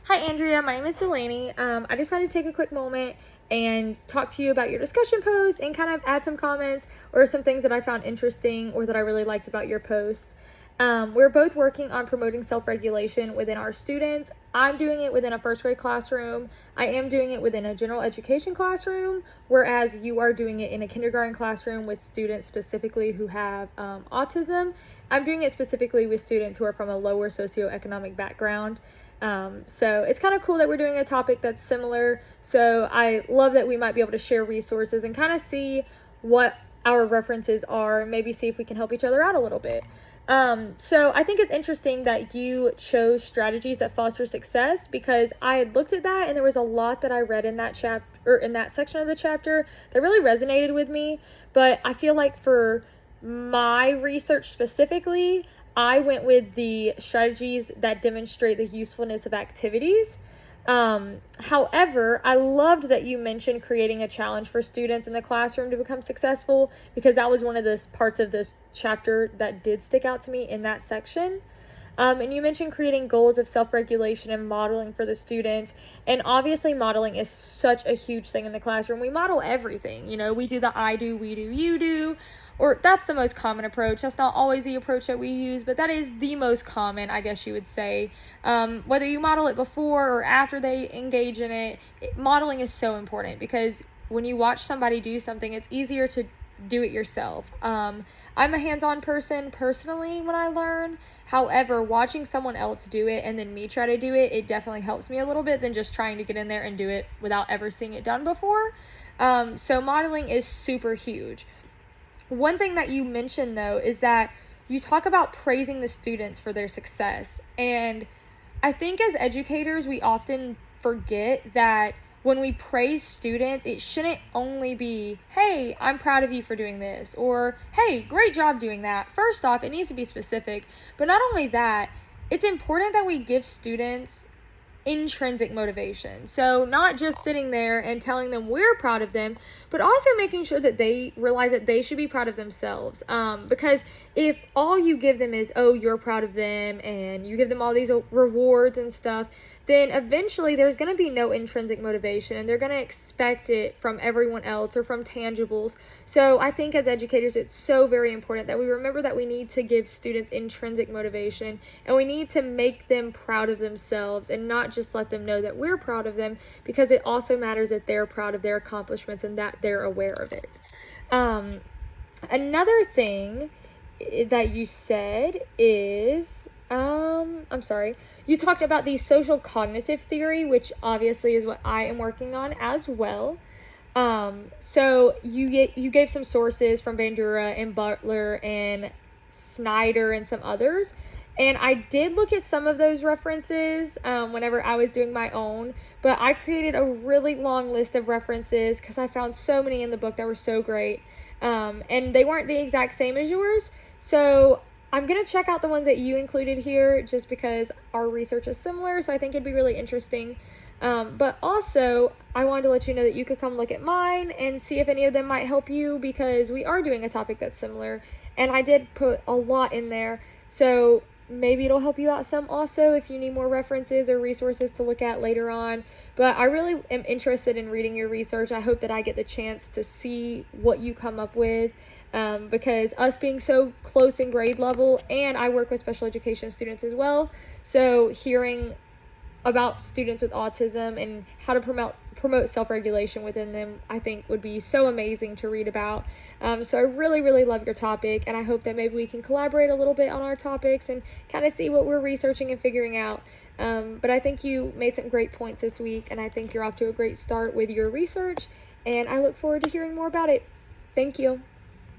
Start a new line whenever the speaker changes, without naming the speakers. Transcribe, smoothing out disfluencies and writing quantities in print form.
Hi, Andrea. My name is Delaney. I just wanted to take a quick moment and talk to you about your discussion post and kind of add some comments or some things that I found interesting or that I really liked about your post. We're both working on promoting self-regulation within our students. I'm doing it within a first grade classroom. I am doing it within a general education classroom, whereas you are doing it in a kindergarten classroom with students specifically who have autism. I'm doing it specifically with students who are from a lower socioeconomic background. So it's kind of cool that we're doing a topic that's similar. So I love that we might be able to share resources and kind of see what our references are, and maybe see if we can help each other out a little bit. So I think it's interesting that you chose strategies that foster success, because I had looked at that and there was a lot that I read in that chapter or in that section of the chapter that really resonated with me. But I feel like for my research specifically, I went with the strategies that demonstrate the usefulness of activities. However, I loved that you mentioned creating a challenge for students in the classroom to become successful, because that was one of the parts of this chapter that did stick out to me in that section. And you mentioned creating goals of self-regulation and modeling for the students. And obviously modeling is such a huge thing in the classroom. We model everything. We do the I do, we do, you do, or that's the most common approach. That's not always the approach that we use, but that is the most common, I guess you would say. Whether you model it before or after they engage in it, modeling is so important, because when you watch somebody do something, it's easier to do it yourself. I'm a hands-on person personally when I learn. However, watching someone else do it and then me try to do it, it definitely helps me a little bit than just trying to get in there and do it without ever seeing it done before. So modeling is super huge. One thing that you mentioned, though, is that you talk about praising the students for their success. And I think as educators, we often forget that when we praise students, it shouldn't only be, hey, I'm proud of you for doing this, or hey, great job doing that. First off, it needs to be specific. But not only that, it's important that we give students intrinsic motivation. So not just sitting there and telling them we're proud of them, but also making sure that they realize that they should be proud of themselves. Because if all you give them is, oh, you're proud of them, and you give them all these rewards and stuff, then eventually there's going to be no intrinsic motivation, and they're going to expect it from everyone else or from tangibles. So I think as educators, it's so very important that we remember that we need to give students intrinsic motivation, and we need to make them proud of themselves and not just let them know that we're proud of them, because it also matters that they're proud of their accomplishments and that they're aware of it. Another thing that you said is, I'm sorry, you talked about the social cognitive theory, which obviously is what I am working on as well. So you gave some sources from Bandura and Butler and Snyder and some others. And I did look at some of those references whenever I was doing my own, but I created a really long list of references because I found so many in the book that were so great. And they weren't the exact same as yours. So I'm going to check out the ones that you included here just because our research is similar. So I think it'd be really interesting. But also, I wanted to let you know that you could come look at mine and see if any of them might help you, because we are doing a topic that's similar. And I did put a lot in there. So maybe it'll help you out some also if you need more references or resources to look at later on. But I really am interested in reading your research. I hope that I get the chance to see what you come up with, because us being so close in grade level, and I work with special education students as well, so hearing about students with autism and how to promote self-regulation within them, I think would be so amazing to read about. So I really, really love your topic, and I hope that maybe we can collaborate a little bit on our topics and kind of see what we're researching and figuring out. But I think you made some great points this week, and I think you're off to a great start with your research, and I look forward to hearing more about it. Thank you.